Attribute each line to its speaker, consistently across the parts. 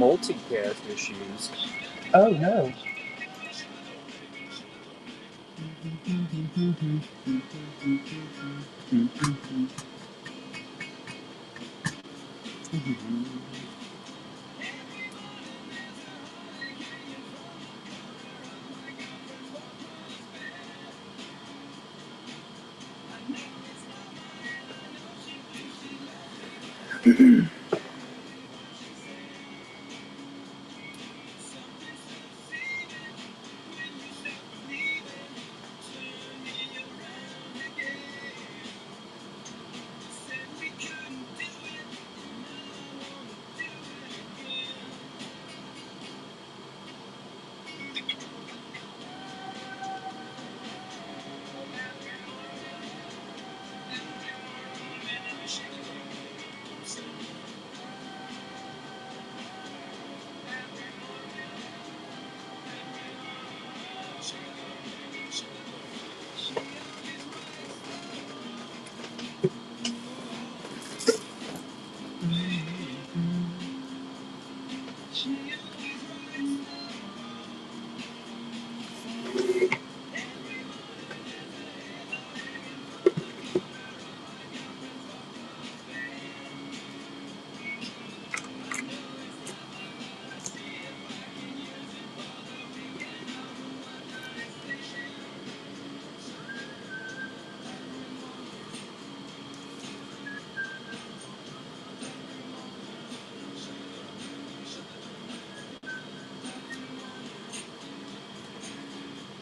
Speaker 1: multicast issues.
Speaker 2: Oh no.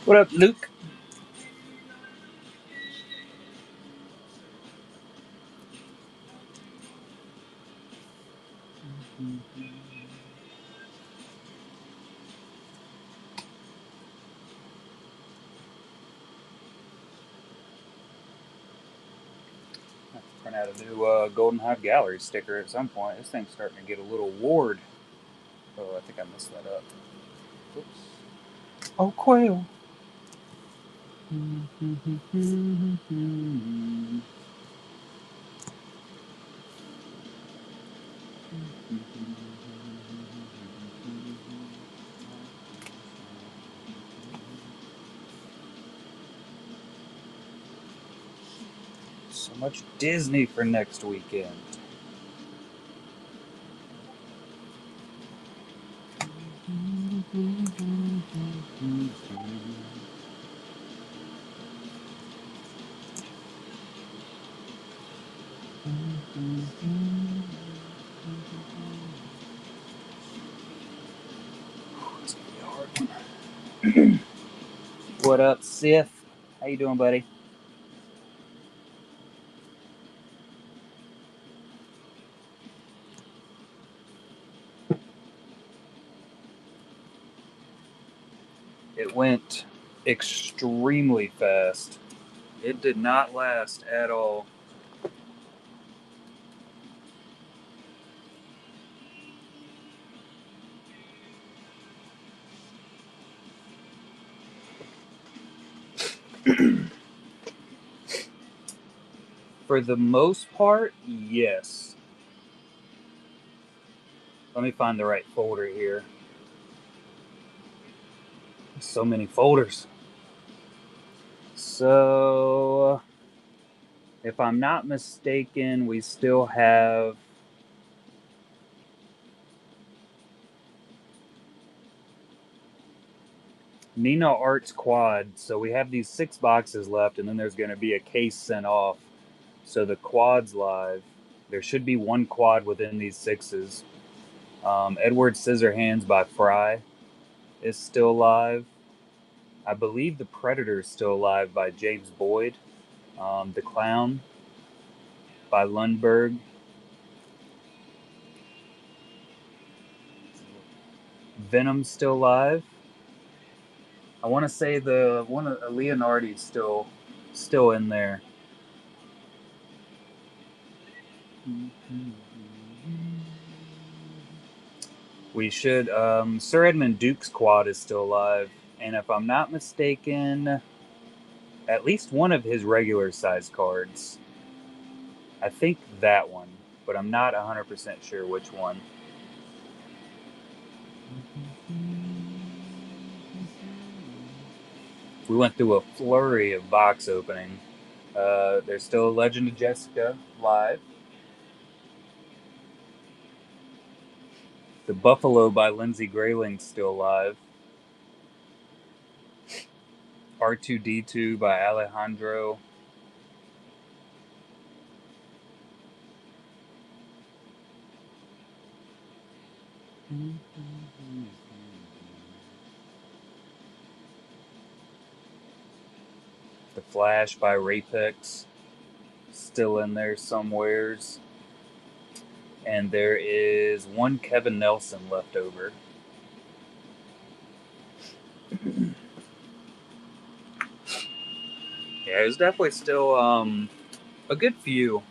Speaker 1: What up, Luke? Print out a new Golden Hive Gallery sticker at some point. This thing's starting to get a little ward. Oh, I think I messed that up. Oops. Oh, quail. So much Disney for next weekend. It's gonna be a hard one. What up, Sith? How you doing, buddy? It went extremely fast. It did not last at all. For the most part, yes. Let me find the right folder here. So many folders. So, if I'm not mistaken, we still have Nina Arts Quad. So we have these 6 boxes left, and then there's going to be a case sent off. So the quad's live. There should be 1 quad within these 6s. Edward Scissorhands by Fry is still live. I believe The Predator is still alive by James Boyd. The Clown by Lundberg. Venom's still live. I want to say the one of Leonardi's still in there. We should. Sir Edmund Duke's quad is still alive, and if I'm not mistaken, at least one of his regular size cards. I think that one, but I'm not 100% sure which one. We went through a flurry of box opening. There's still Legend of Jessica live. The Buffalo by Lindsey Grayling's still live. R2D2 by Alejandro. The Flash by Rapix, still in there somewheres. And there is one Kevin Nelson left over. Yeah, there's definitely still a good few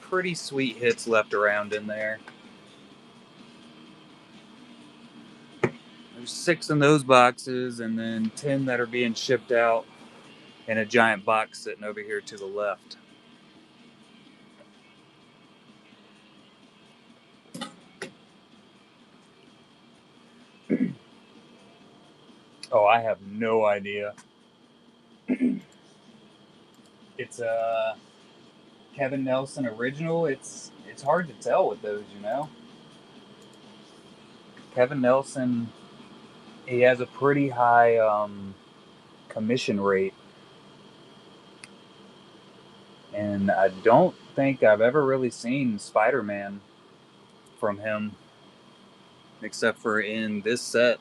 Speaker 1: pretty sweet hits left around in there. There's 6 in those boxes, and then 10 that are being shipped out in a giant box sitting over here to the left. Oh, I have no idea. It's a Kevin Nelson original. It's hard to tell with those, you know. Kevin Nelson, he has a pretty high commission rate, and I don't think I've ever really seen Spider-Man from him, except for in this set.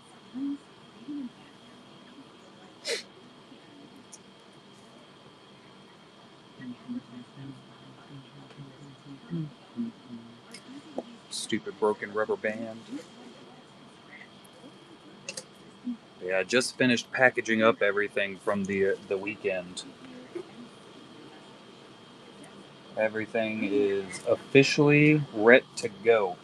Speaker 1: Stupid broken rubber band. Yeah, I just finished packaging up everything from the weekend. Everything is officially ready to go.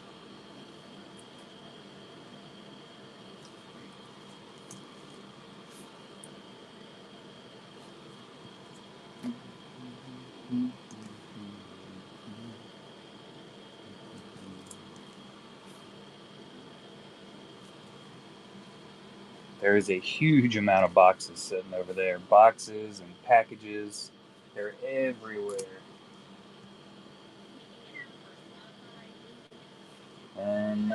Speaker 1: There is a huge amount of boxes sitting over there. Boxes and packages. They're everywhere. And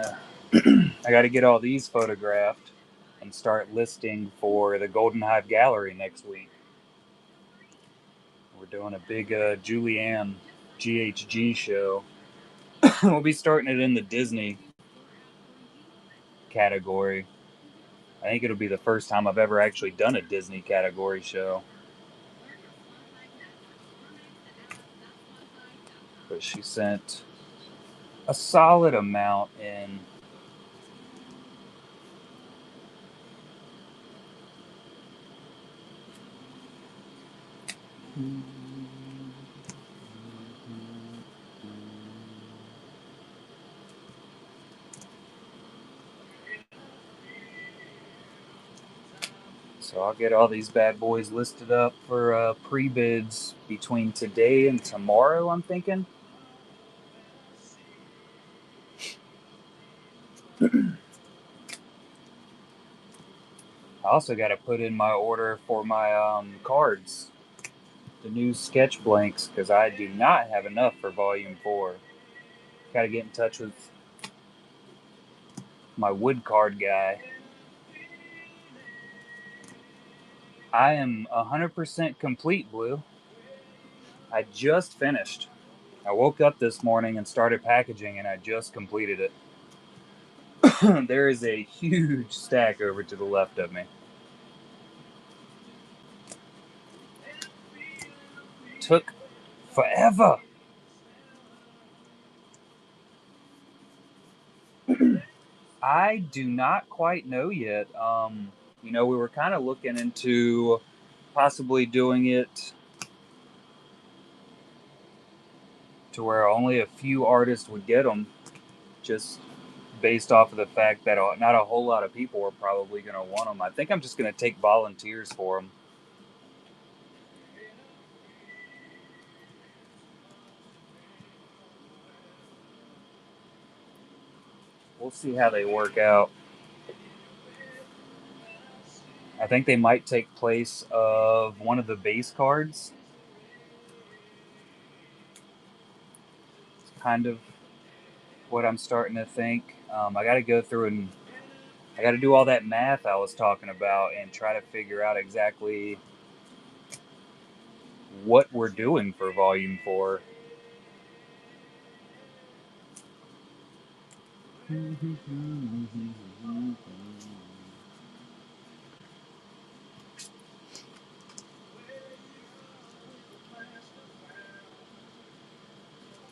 Speaker 1: I got to get all these photographed and start listing for the Golden Hive Gallery next week. We're doing a big Julianne GHG show. We'll be starting it in the Disney category. I think it'll be the first time I've ever actually done a Disney category show. But she sent a solid amount in. So I'll get all these bad boys listed up for pre-bids between today and tomorrow, I'm thinking. I also got to put in my order for my cards, the new sketch blanks, because I do not have enough for Volume 4. Got to get in touch with my wood card guy. I am 100% complete, Blue. I just finished. I woke up this morning and started packaging, and I just completed it. There is a huge stack over to the left of me. Took forever. I do not quite know yet. We were kind of looking into possibly doing it to where only a few artists would get them, just based off of the fact that not a whole lot of people are probably going to want them. I think I'm just going to take volunteers for them. We'll see how they work out. I think they might take place of one of the base cards. It's kind of what I'm starting to think. I got to go through and I got to do all that math I was talking about and try to figure out exactly what we're doing for Volume 4.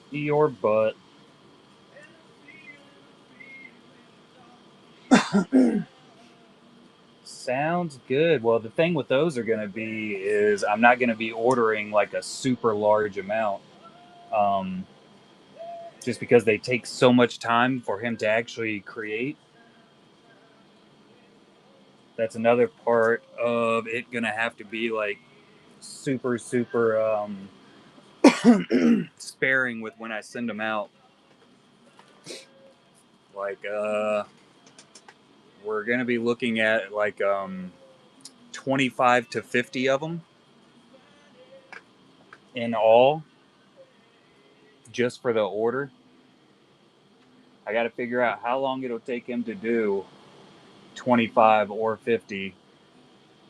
Speaker 1: Your butt. Sounds good. Well, the thing with those are going to be is I'm not going to be ordering like a super large amount, um, just because they take so much time for him to actually create. That's another part of it going to have to be like super, super sparing with when I send them out. Like, we're going to be looking at like 25 to 50 of them in all, just for the order. I got to figure out how long it'll take him to do 25 or 50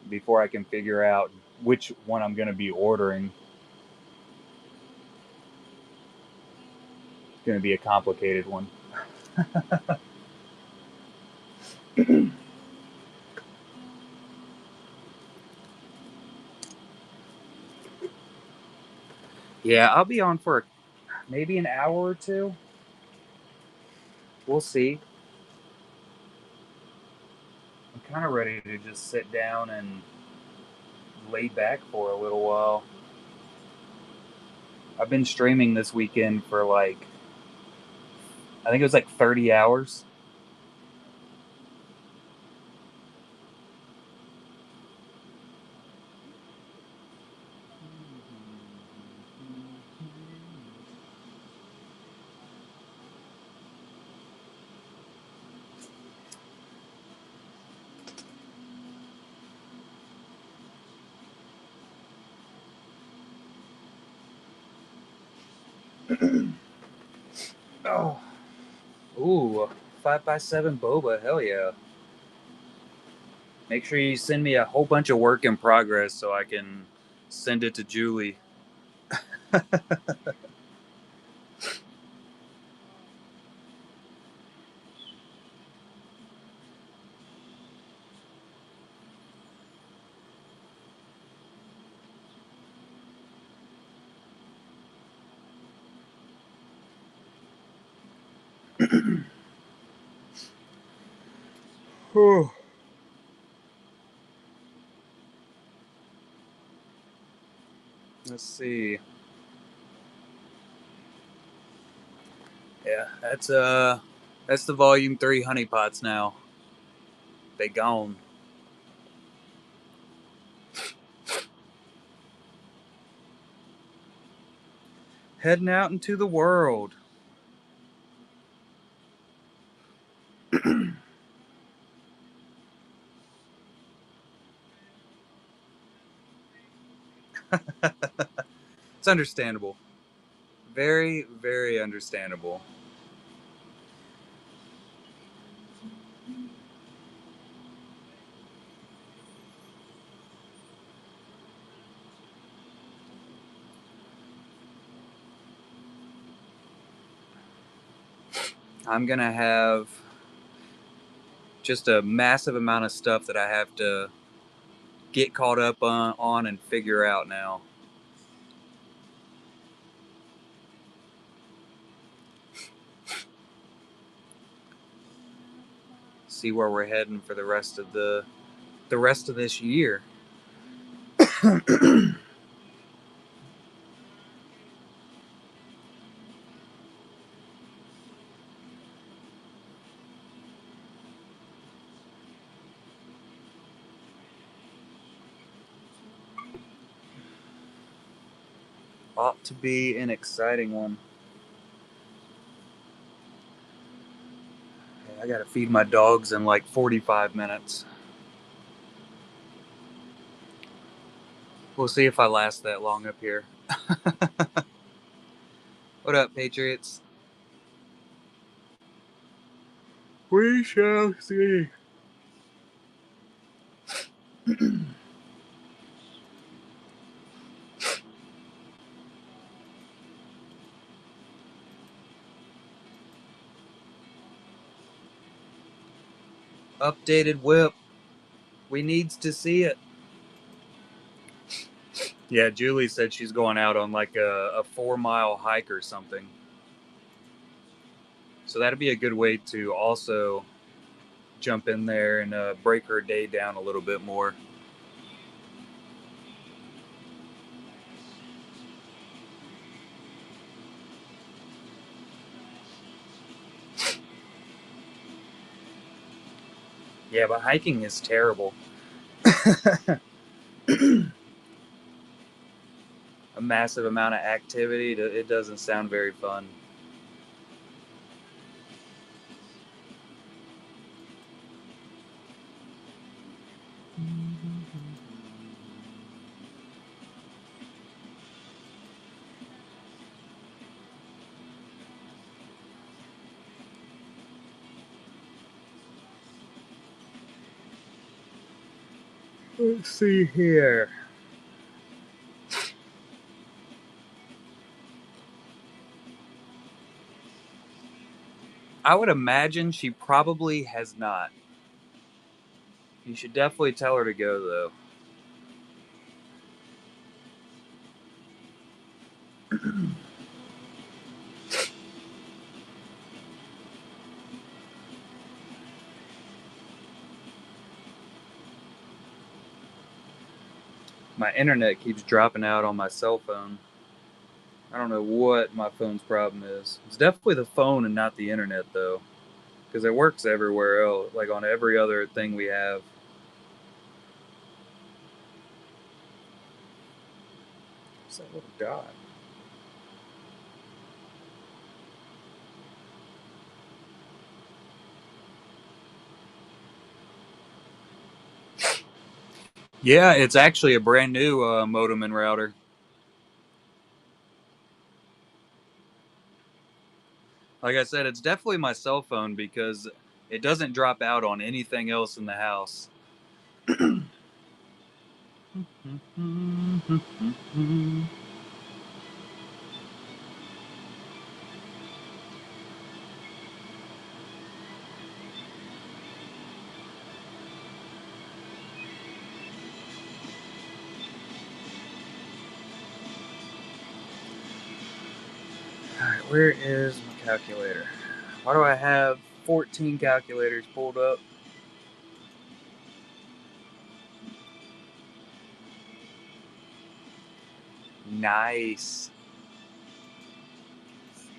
Speaker 1: before I can figure out which one I'm going to be ordering. It's going to be a complicated one. Yeah, I'll be on for maybe an hour or two. We'll see. I'm kind of ready to just sit down and lay back for a little while. I've been streaming this weekend for like, I think it was like 30 hours. Oh, ooh, 5x7 boba, hell yeah. Make sure you send me a whole bunch of work in progress so I can send it to Julie. Let's see. Yeah, that's the volume 3 honeypots now. They gone. Heading out into the world. It's understandable. Very, very understandable. I'm gonna have just a massive amount of stuff that I have to get caught up on and figure out now. See where we're heading for the rest of this year. Ought to be an exciting one. I gotta feed my dogs in like 45 minutes. We'll see if I last that long up here. What up, Patriots? We shall see. Updated whip. We needs to see it. Yeah, Julie said she's going out on like a 4-mile hike or something. So that'd be a good way to also jump in there and break her day down a little bit more. Yeah, but hiking is terrible. A massive amount of activity, it doesn't sound very fun. Let's see here. I would imagine she probably has not. You should definitely tell her to go, though. My internet keeps dropping out on my cell phone. I don't know what my phone's problem is. It's definitely the phone and not the internet, though. Because it works everywhere else, like on every other thing we have. What's that little dot? Yeah, it's actually a brand new modem and router. Like I said, it's definitely my cell phone because it doesn't drop out on anything else in the house. Alright, where is my calculator? Why do I have 14 calculators pulled up? Nice.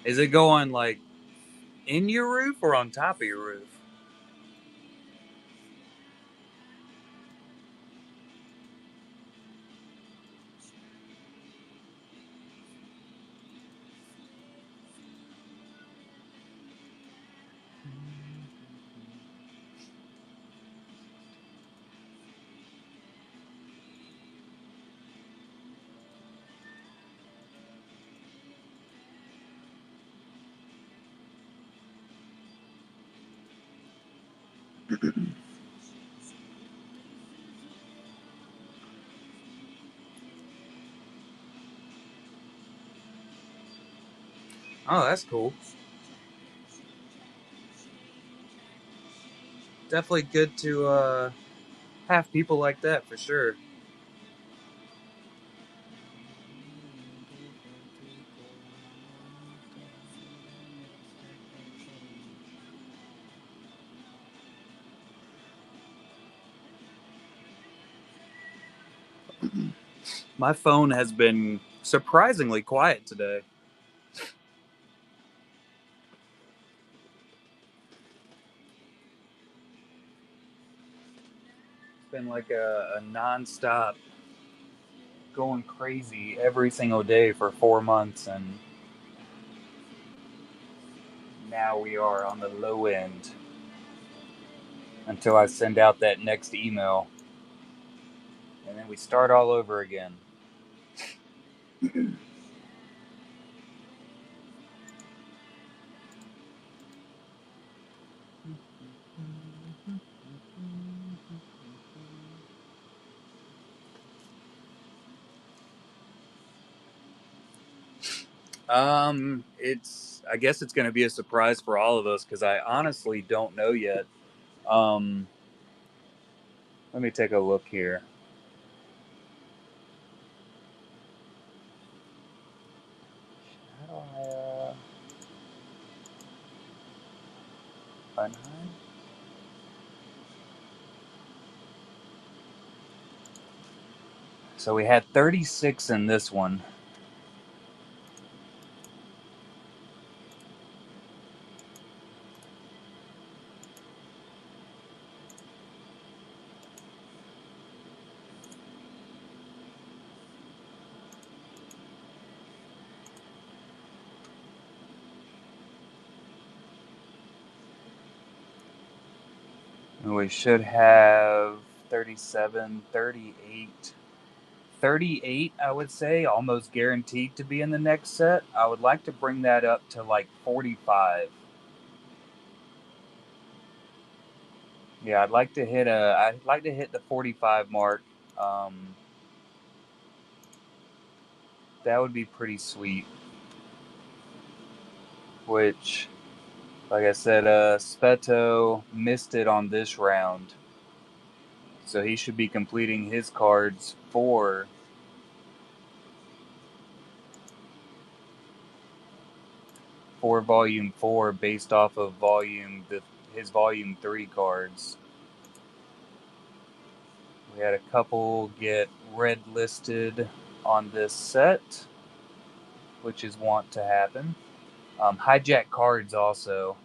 Speaker 1: Is it going like in your roof or on top of your roof? Oh, that's cool. Definitely good to have people like that for sure. My phone has been surprisingly quiet today. It's been like a non-stop going crazy every single day for 4 months, and now we are on the low end until I send out that next email, and then we start all over again. I guess it's going to be a surprise for all of us because I honestly don't know yet. Um, let me take a look here. How do I find hide? So we had 36 in this one. And we should have 37, 38. 38, I would say, almost guaranteed to be in the next set. I would like to bring that up to like 45. Yeah, I'd like to hit the 45 mark. Um, that would be pretty sweet. Which, like I said, Speto missed it on this round, so he should be completing his cards for Volume 4 based off of his Volume 3 cards. We had a couple get red listed on this set, which is wont to happen. Hijack cards also.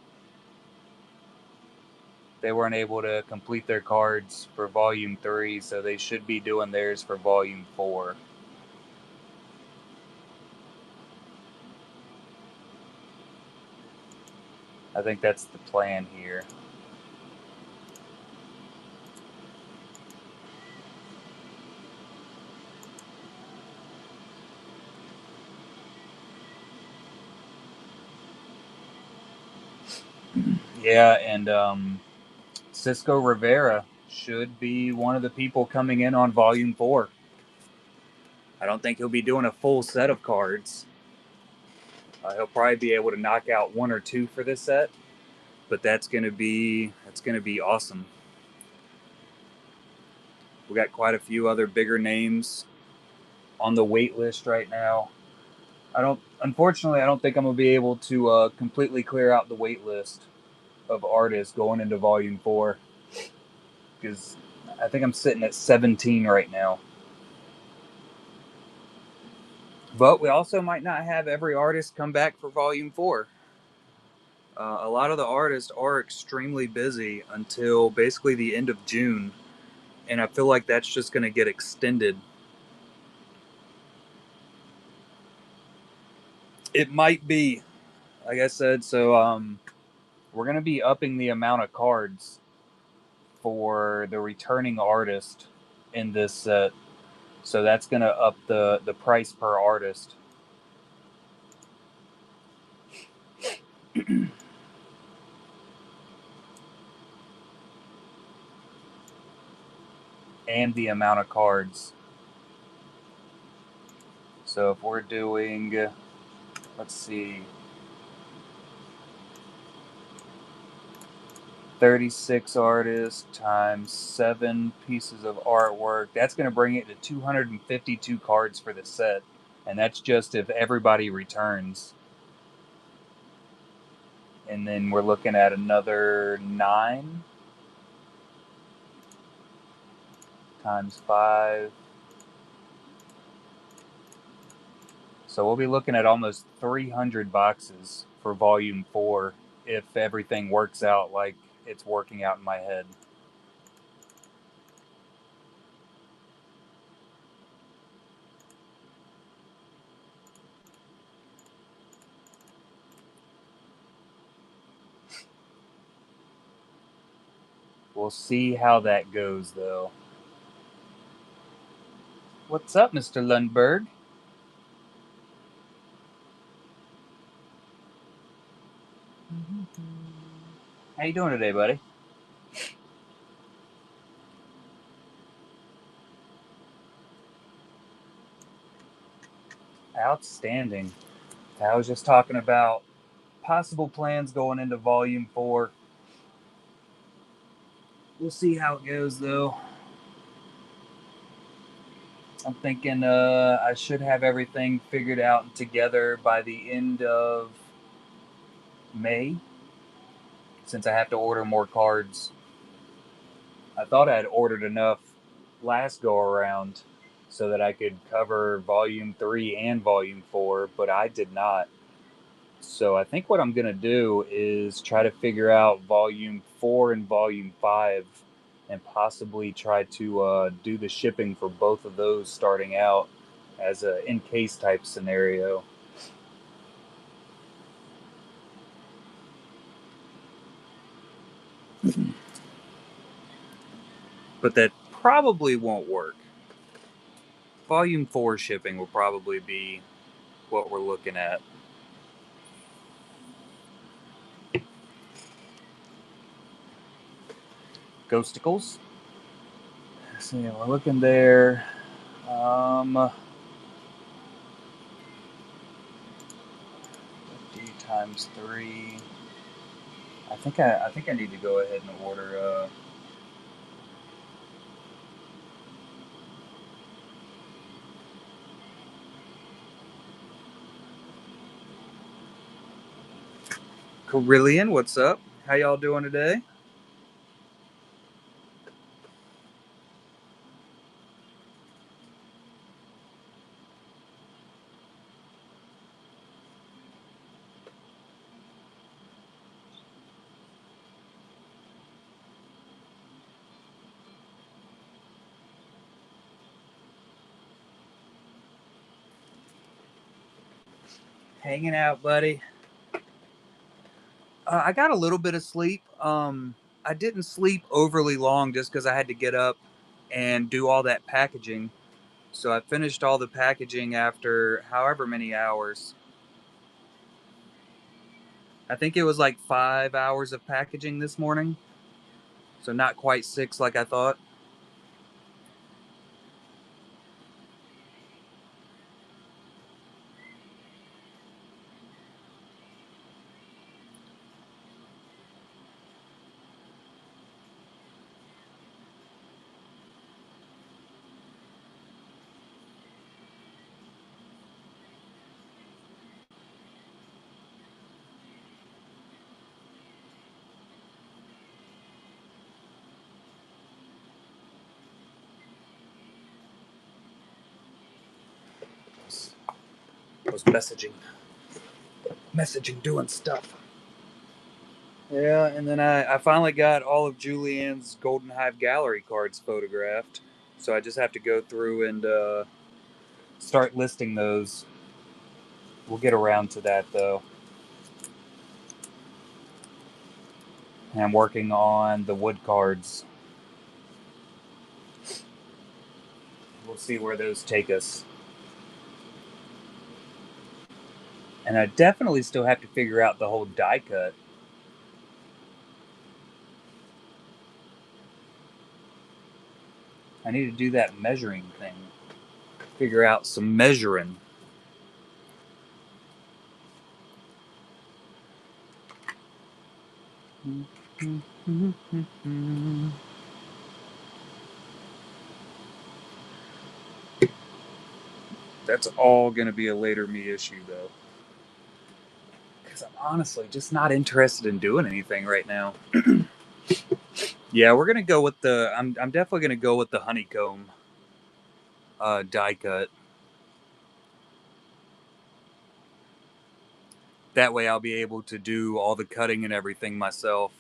Speaker 1: They weren't able to complete their cards for Volume 3, so they should be doing theirs for Volume 4. I think that's the plan here. Yeah, and Cisco Rivera should be one of the people coming in on Volume 4. I don't think he'll be doing a full set of cards. He'll probably be able to knock out one or two for this set, but that's gonna be awesome. We got quite a few other bigger names on the wait list right now. Unfortunately, I don't think I'm gonna be able to completely clear out the wait list of artists going into Volume 4 because I think I'm sitting at 17 right now. But we also might not have every artist come back for Volume 4. A lot of the artists are extremely busy until basically the end of June, and I feel like that's just going to get extended. It might be, like I said, so we're going to be upping the amount of cards for the returning artist in this set. So that's going to up the price per artist. And the amount of cards. So if we're doing, let's see, 36 artists times 7 pieces of artwork, that's going to bring it to 252 cards for the set. And that's just if everybody returns. And then we're looking at another 9 times 5. So we'll be looking at almost 300 boxes for Volume 4 if everything works out like it's working out in my head. We'll see how that goes, though. What's up, Mr. Lundberg? How you doing today, buddy? Outstanding. I was just talking about possible plans going into Volume 4. We'll see how it goes, though. I'm thinking I should have everything figured out and together by the end of May, since I have to order more cards. I thought I had ordered enough last go around so that I could cover Volume 3 and Volume 4, but I did not. So I think what I'm going to do is try to figure out Volume 4 and Volume 5 and possibly try to do the shipping for both of those starting out as a in case type scenario. But that probably won't work. Volume 4 shipping will probably be what we're looking at. Ghosticles. So yeah, we're looking there. 50 times 3. I think I need to go ahead and order Carillion, what's up? How y'all doing today? Hanging out, buddy. I got a little bit of sleep. I didn't sleep overly long just because I had to get up and do all that packaging. So I finished all the packaging after however many hours. I think it was like 5 hours of packaging this morning. So not quite 6 like I thought. I was messaging, doing stuff. Yeah, and then I finally got all of Julianne's Golden Hive Gallery cards photographed. So I just have to go through and start listing those. We'll get around to that though. And I'm working on the wood cards. We'll see where those take us. And I definitely still have to figure out the whole die cut. I need to do that measuring thing. Figure out some measuring. That's all going to be a later me issue, though. Because I'm honestly just not interested in doing anything right now. Yeah, we're going to go with the. I'm definitely going to go with the honeycomb die cut. That way I'll be able to do all the cutting and everything myself.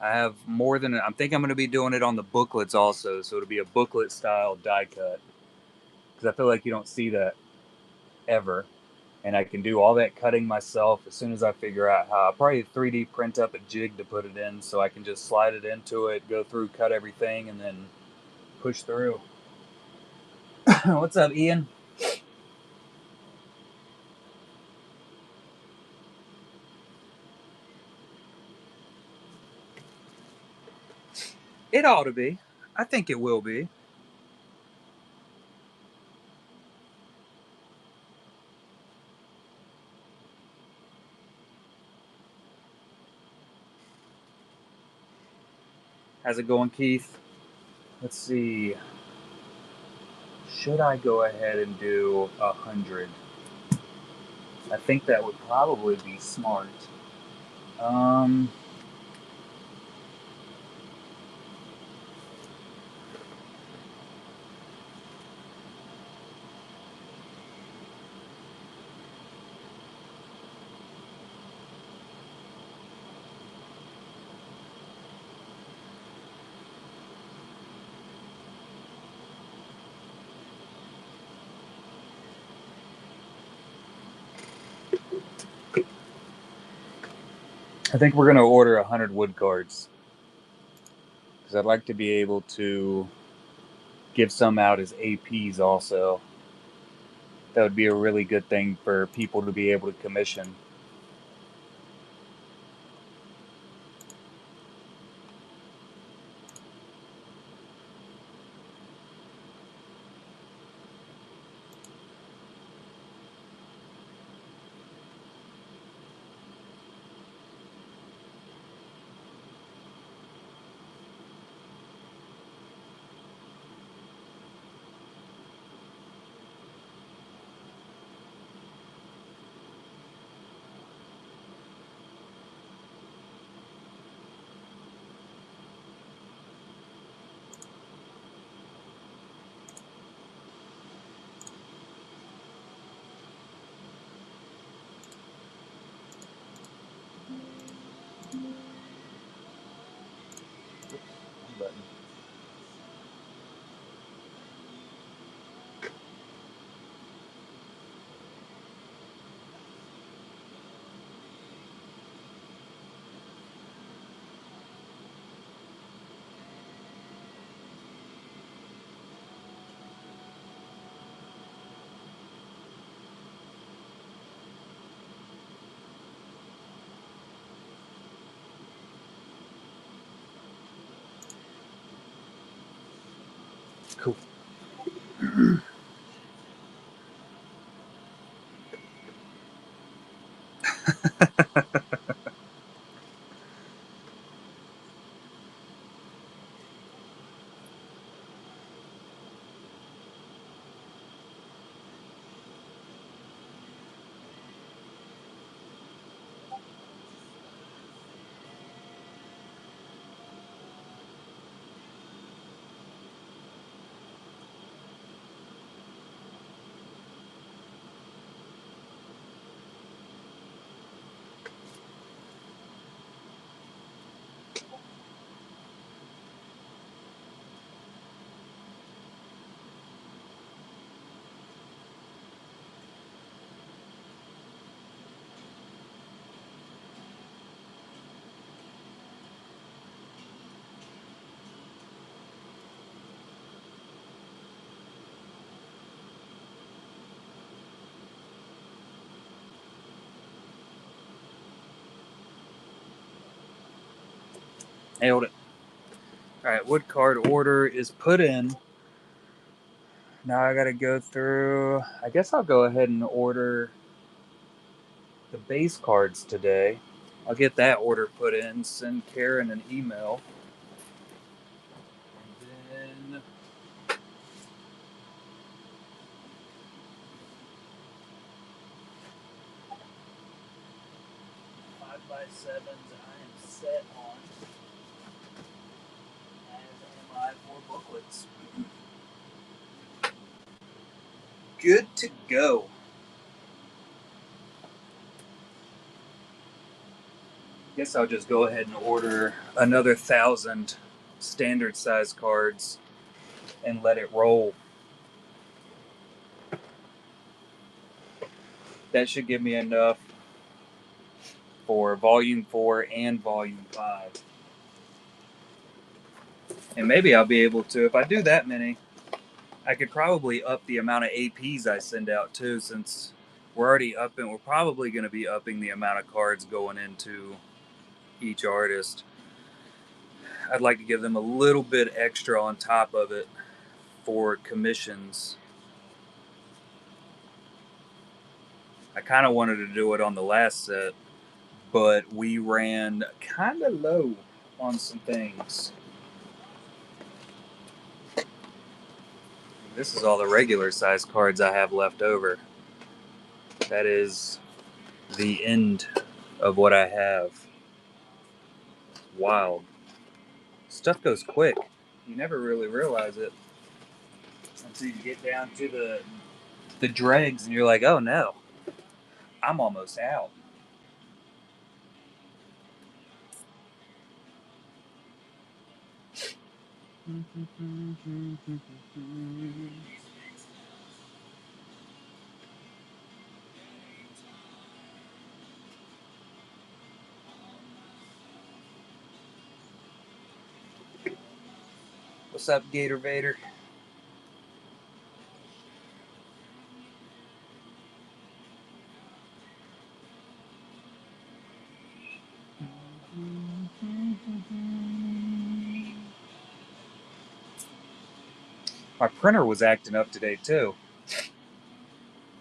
Speaker 1: I have more than. I think I'm going to be doing it on the booklets also. So it'll be a booklet style die cut. Because I feel like you don't see that ever. And I can do all that cutting myself as soon as I figure out how. I'll probably 3D print up a jig to put it in so I can just slide it into it, go through, cut everything, and then push through. What's up, Ian? It ought to be. I think it will be. How's it going, Keith? Let's see. Should I go ahead and do 100? I think that would probably be smart. Um, I think we're going to order 100 wood cards because I'd like to be able to give some out as APs also. That would be a really good thing for people to be able to commission. Button. Cool. Nailed it. All right, wood card order is put in. Now I got to go through. I guess I'll go ahead and order the base cards today. I'll get that order put in, send Karen an email, and then 5x7s I am set on, as am I for booklets. Good to go. Guess I'll just go ahead and order another 1,000 standard size cards and let it roll. That should give me enough for Volume 4 and Volume 5. And maybe I'll be able to, if I do that many, I could probably up the amount of APs I send out too, since we're already upping. We're probably going to be upping the amount of cards going into each artist. I'd like to give them a little bit extra on top of it for commissions. I kind of wanted to do it on the last set, but we ran kind of low on some things. This is all the regular size cards I have left over. That is the end of what I have. Wild. Stuff goes quick. You never really realize it until you get down to the dregs and you're like, oh no, I'm almost out. What's up, Gator Vader? My printer was acting up today too.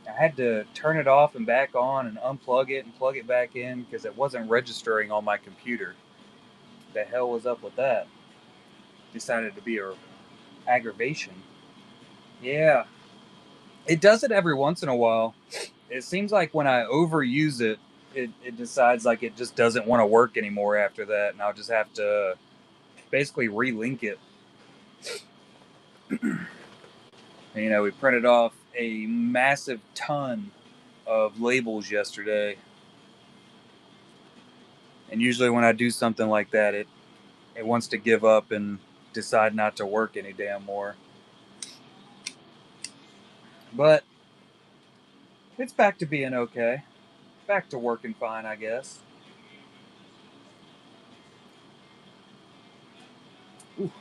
Speaker 1: I had to turn it off and back on and unplug it and plug it back in because it wasn't registering on my computer. The hell was up with that? Decided to be a aggravation. Yeah, it does it every once in a while. It seems like when I overuse it, it decides like it just doesn't want to work anymore after that, and I'll just have to basically relink it. You know, we printed off a massive ton of labels yesterday, and usually when I do something like that, it wants to give up and decide not to work any damn more. But it's back to being okay. Back to working fine, I guess. Ooh.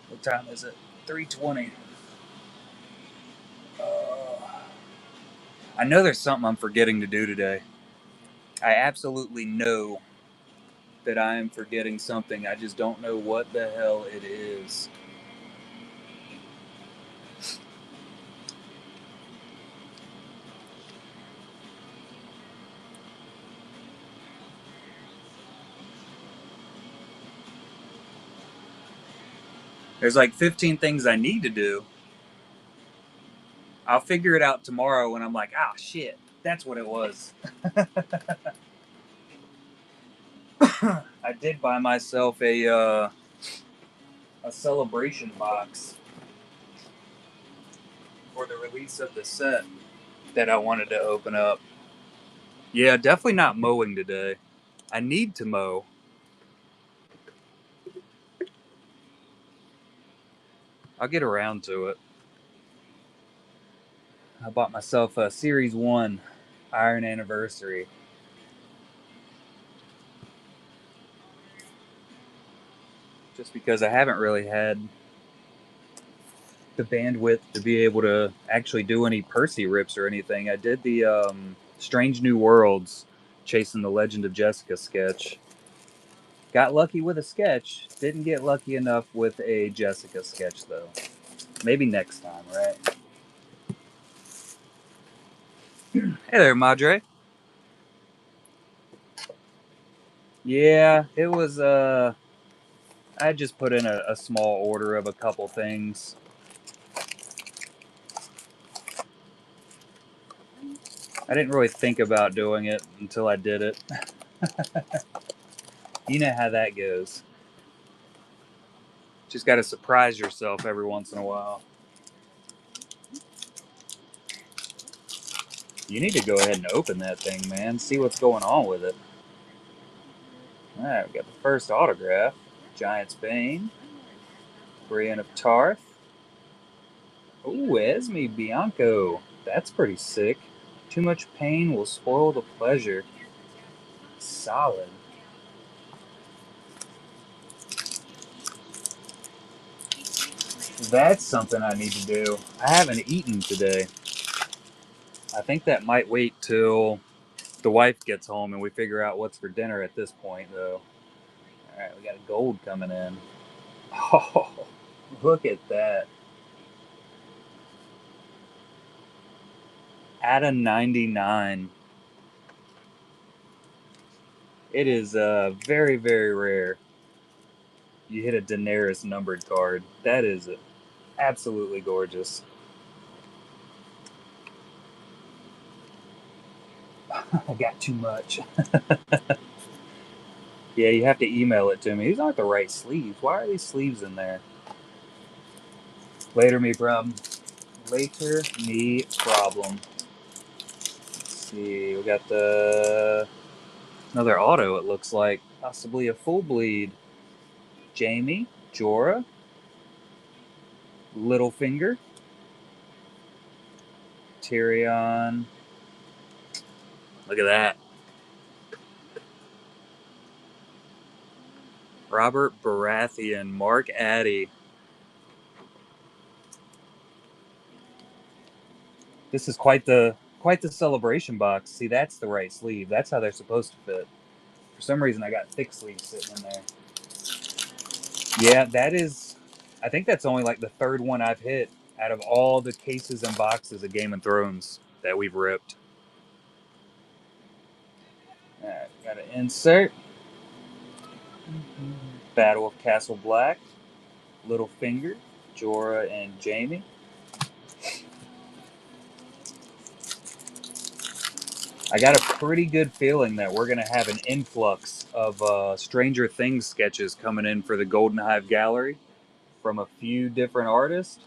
Speaker 1: What time is it? 3:20. I know there's something I'm forgetting to do today. I absolutely know that I am forgetting something. I just don't know what the hell it is. There's like 15 things I need to do. I'll figure it out tomorrow when I'm like, ah, shit, that's what it was. I did buy myself a celebration box for the release of the set that I wanted to open up. Yeah, definitely not mowing today. I need to mow. I'll get around to it. I bought myself a Series 1 Iron Anniversary. Just because I haven't really had the bandwidth to be able to actually do any Percy rips or anything. I did the Strange New Worlds Chasing the Legend of Jessica sketch. Got lucky with a sketch. Didn't get lucky enough with a Jessica sketch, though. Maybe next time, right? Hey there, Madre. Yeah, it was, I just put in a small order of a couple things. I didn't really think about doing it until I did it. You know how that goes. Just got to surprise yourself every once in a while. You need to go ahead and open that thing, man. See what's going on with it. Alright, we got the first autograph. Giant's Bane. Brienne of Tarth. Ooh, Esme Bianco. That's pretty sick. Too much pain will spoil the pleasure. Solid. That's something I need to do. I haven't eaten today. I think that might wait till the wife gets home and we figure out what's for dinner at this point, though. All right, we got a gold coming in. Oh, look at that. At a 99. It is very, very rare you hit a Daenerys numbered card. That is absolutely gorgeous. I got too much. Yeah, you have to email it to me. These aren't the right sleeves. Why are these sleeves in there? Later, me problem. Later, me problem. Let's see. We got the another auto. It looks like possibly a full bleed. Jamie, Jorah, Littlefinger, Tyrion. Look at that. Robert Baratheon, Mark Addy. This is quite the celebration box. See, that's the right sleeve. That's how they're supposed to fit. For some reason, I got thick sleeves sitting in there. Yeah, that is. I think that's only like the third one I've hit out of all the cases and boxes of Game of Thrones that we've ripped. All right, got to insert. Battle of Castle Black, Littlefinger, Jorah, and Jamie. I got a pretty good feeling that we're going to have an influx of Stranger Things sketches coming in for the Golden Hive Gallery from a few different artists.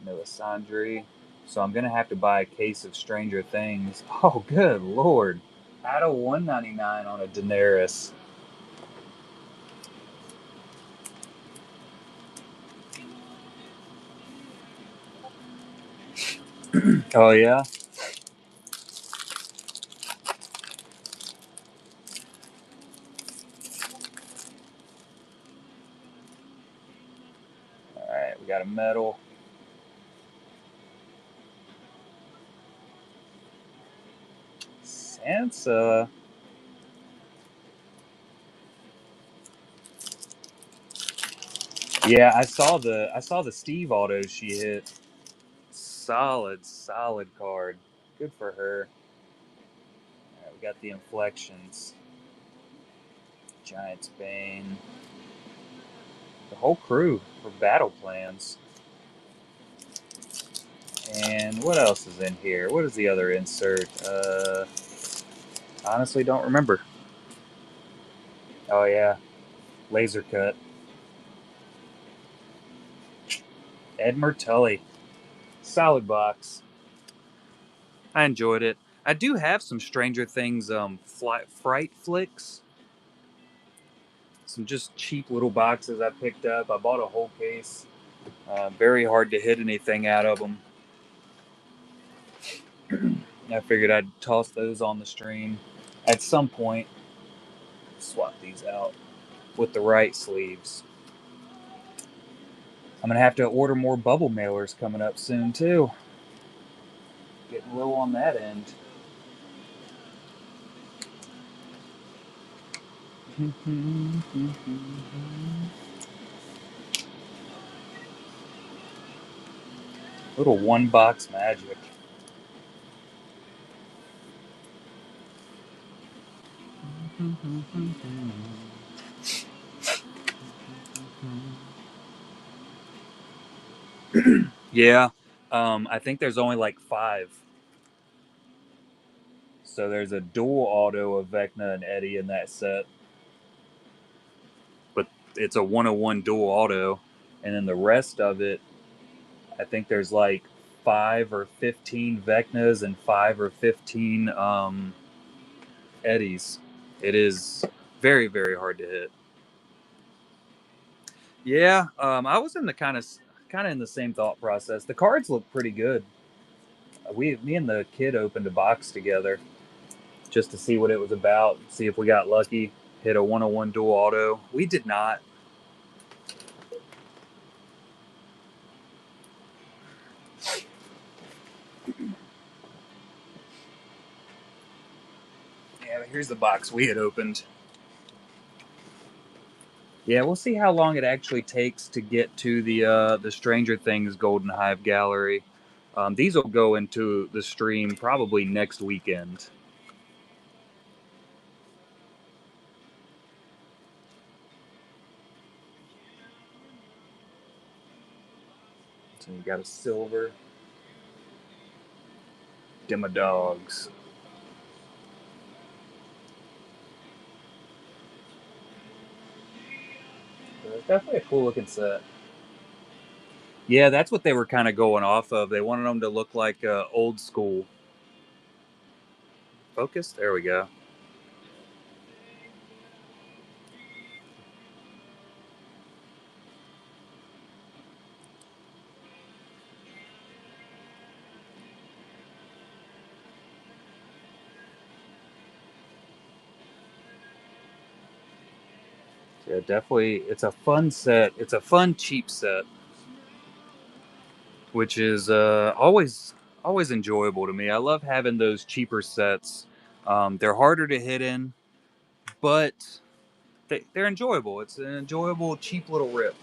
Speaker 1: Melisandre. So I'm going to have to buy a case of Stranger Things. Oh, good lord. Out of 199 on a Daenerys. Oh, yeah? All right, we got a medal. Sansa. Yeah, I saw the Steve autos she hit. Solid card. Good for her. All right, we got the inflections. Giant's Bane. The whole crew for battle plans. And what else is in here? What is the other insert? Honestly, don't remember. Oh yeah, laser cut. Edmure Tully. Solid box. I enjoyed it. I do have some Stranger Things fright flicks. Some just cheap little boxes I picked up. I bought a whole case. Very hard to hit anything out of them. I figured I'd toss those on the stream at some point. Swap these out with the right sleeves. I'm gonna have to order more bubble mailers coming up soon too. Getting low on that end. Little one box magic. Yeah, I think there's only like 5. So there's a dual auto of Vecna and Eddie in that set, but it's a 101 dual auto, and then the rest of it, I think there's like 5 or 15 Vecnas and 5 or 15 Eddies. It is very hard to hit. Yeah, I was in the kind of in the same thought process. The cards look pretty good. Me and the kid opened a box together just to see what it was about, see if we got lucky, hit a 101 dual auto. We did not. Yeah, here's the box we had opened. Yeah, we'll see how long it actually takes to get to the Stranger Things Golden Hive Gallery. These will go into the stream probably next weekend. So you got a silver Demodogs. So it's definitely a cool looking set. Yeah, that's what they were kind of going off of. They wanted them to look like old school. Focus. There we go. Yeah, definitely. It's a fun set. It's a fun cheap set, which is always enjoyable to me. I love having those cheaper sets. They're harder to hit in, but they're enjoyable. It's an enjoyable, cheap little rip.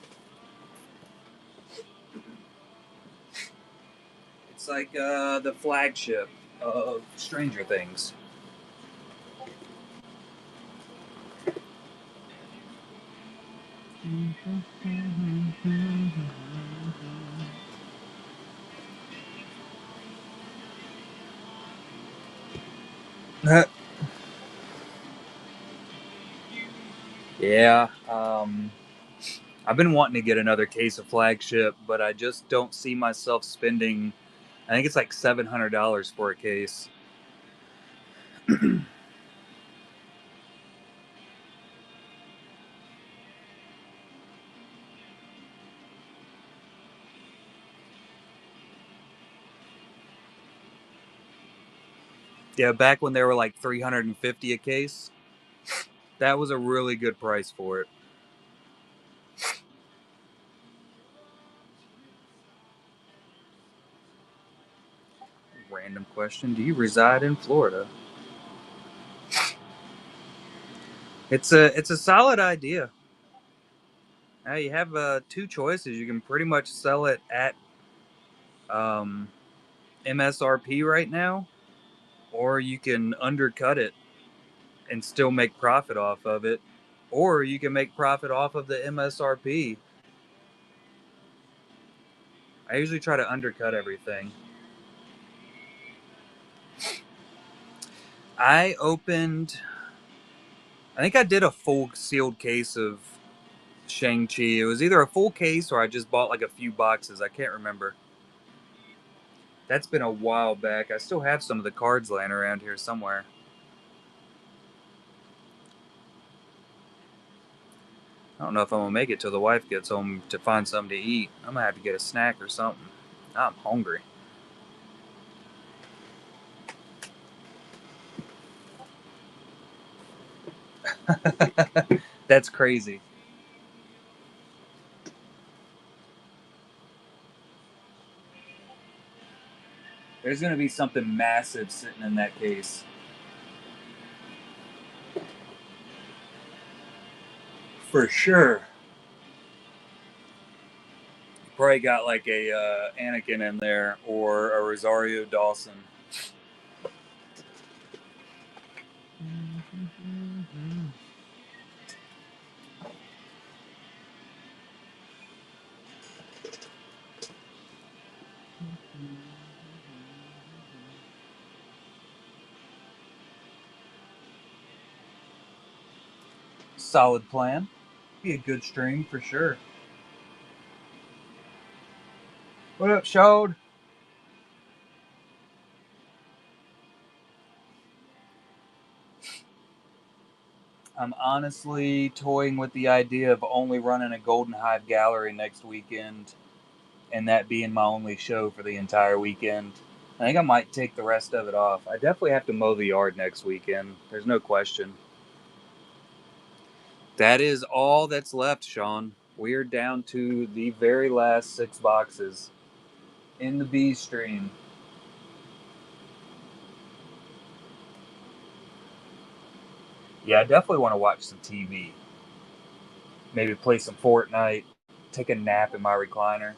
Speaker 1: It's like the flagship of Stranger Things. Yeah, I've been wanting to get another case of flagship, but I just don't see myself spending. I think it's like $700 for a case. Yeah, back when they were like 350 a case, that was a really good price for it. Random question: do you reside in Florida? It's a solid idea. Now you have two choices. You can pretty much sell it at um, MSRP right now, or you can undercut it and still make profit off of it, or you can make profit off of the MSRP. I usually try to undercut everything. I opened, I think I did a full sealed case of Shang-Chi. It was either a full case or I just bought like a few boxes. I can't remember. That's been a while back. I still have some of the cards laying around here somewhere. I don't know if I'm gonna make it till the wife gets home to find something to eat. I'm gonna have to get a snack or something. I'm hungry. That's crazy. There's gonna be something massive sitting in that case. For sure. Probably got like a Anakin in there or a Rosario Dawson. Solid plan. Be a good stream for sure. What up, Shode? I'm honestly toying with the idea of only running a Golden Hive Gallery next weekend, and that being my only show for the entire weekend. I think I might take the rest of it off. I definitely have to mow the yard next weekend. There's no question. That is all that's left, Sean. We are down to the very last 6 boxes in the B stream. Yeah, I definitely want to watch some TV. Maybe play some Fortnite, take a nap in my recliner.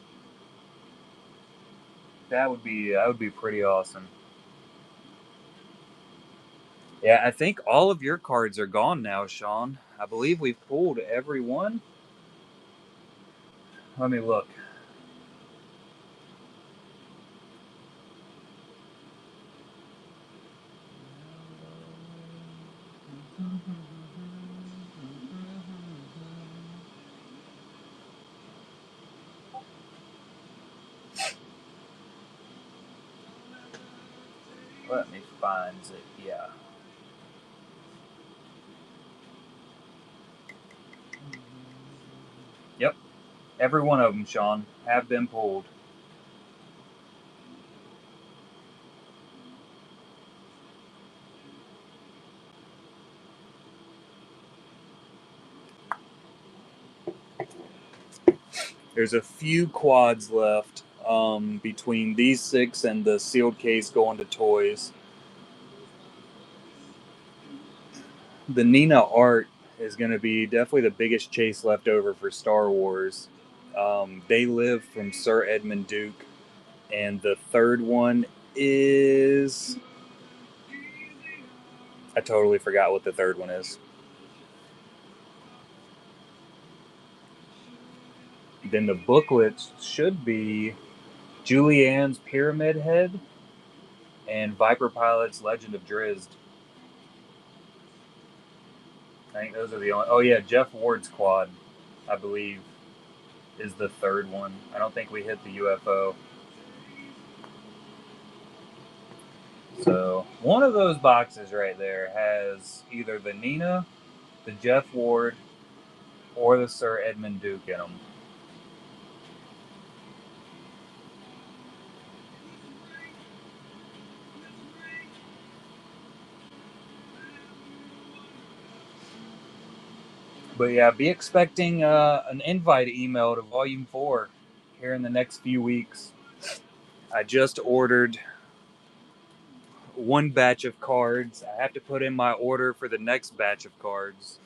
Speaker 1: That would be pretty awesome. Yeah, I think all of your cards are gone now, Sean. I believe we've pulled every one. Let me look. Let me find it. Yeah. Yep. Every one of them, Sean, have been pulled. There's a few quads left between these 6 and the sealed case going to toys. The Nina art is going to be definitely the biggest chase left over for Star Wars. They live from Sir Edmund Duke, and the third one is I totally forgot what the third one is. Then the booklets should be Julianne's Pyramid Head and Viper Pilot's Legend of Drizzt. I think those are the only. Oh yeah, Jeff Ward's quad, I believe, is the third one. I don't think we hit the UFO. So one of those boxes right there has either the Nina, the Jeff Ward, or the Sir Edmund Duke in them. But yeah, be expecting an invite email to Volume 4 here in the next few weeks. I just ordered one batch of cards. I have to put in my order for the next batch of cards.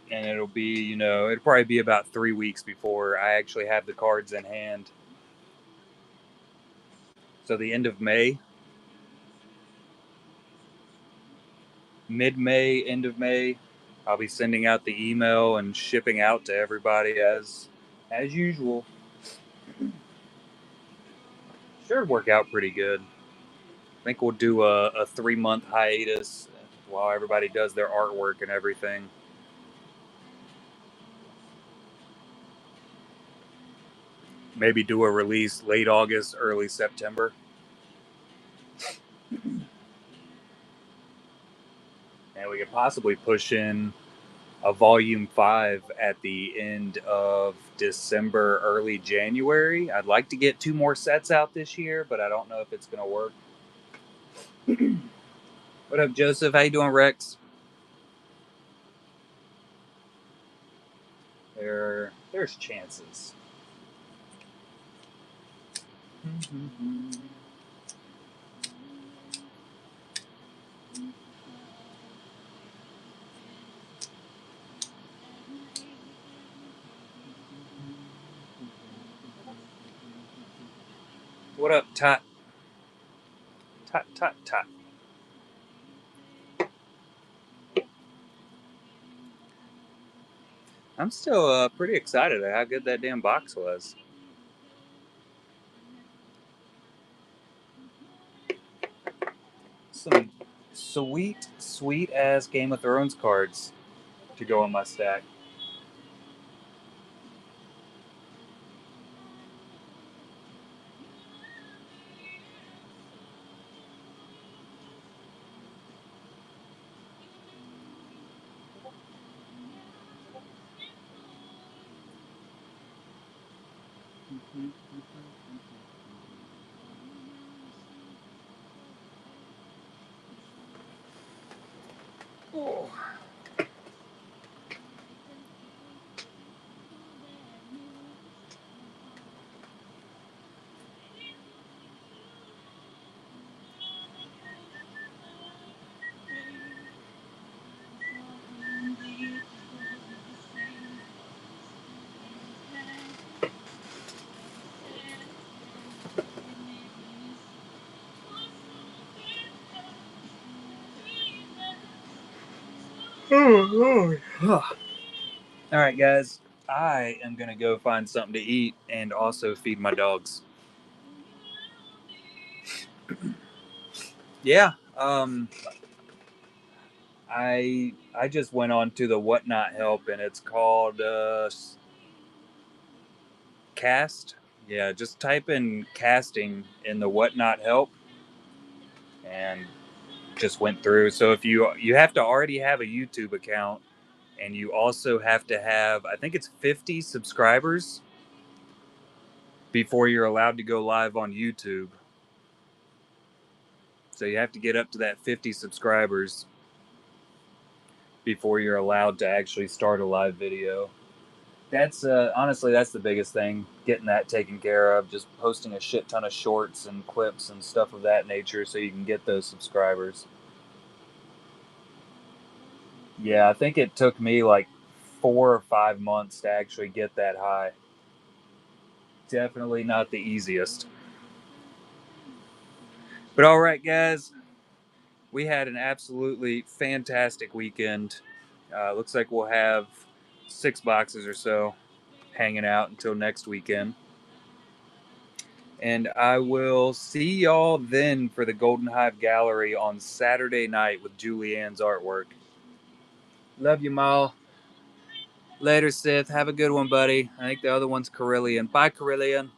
Speaker 1: And it'll be, it'll probably be about 3 weeks before I actually have the cards in hand. So the end of May, mid-May, end of May, I'll be sending out the email and shipping out to everybody as usual. Should work out pretty good. I think we'll do a 3-month hiatus while everybody does their artwork and everything. Maybe do a release late August, early September. And we could possibly push in a volume 5 at the end of December, early January. I'd like to get 2 more sets out this year, but I don't know if it's going to work. What up, Joseph? How you doing, Rex? There's chances. What up, Tot? Tot, tot, tot. I'm still pretty excited at how good that damn box was. Some sweet, sweet ass Game of Thrones cards to go in my stack. Oh. All right, guys. I am gonna go find something to eat and also feed my dogs. Yeah. I just went on to the Whatnot Help, and it's called Cast. Yeah, just type in casting in the Whatnot Help, and just went through. So if you have to already have a YouTube account, and you also have to have, I think it's 50 subscribers before you're allowed to go live on YouTube. So you have to get up to that 50 subscribers before you're allowed to actually start a live video. That's honestly, that's the biggest thing, getting that taken care of. Just posting a shit ton of shorts and clips and stuff of that nature so you can get those subscribers. Yeah, I think it took me like 4 or 5 months to actually get that high. Definitely not the easiest. But all right, guys, we had an absolutely fantastic weekend. Looks like we'll have 6 boxes or so hanging out until next weekend. And I will see y'all then for the Golden Hive Gallery on Saturday night with Julianne's artwork. Love you, Mal. Later, Sith. Have a good one, buddy. I think the other one's Carillion. Bye, Carillion.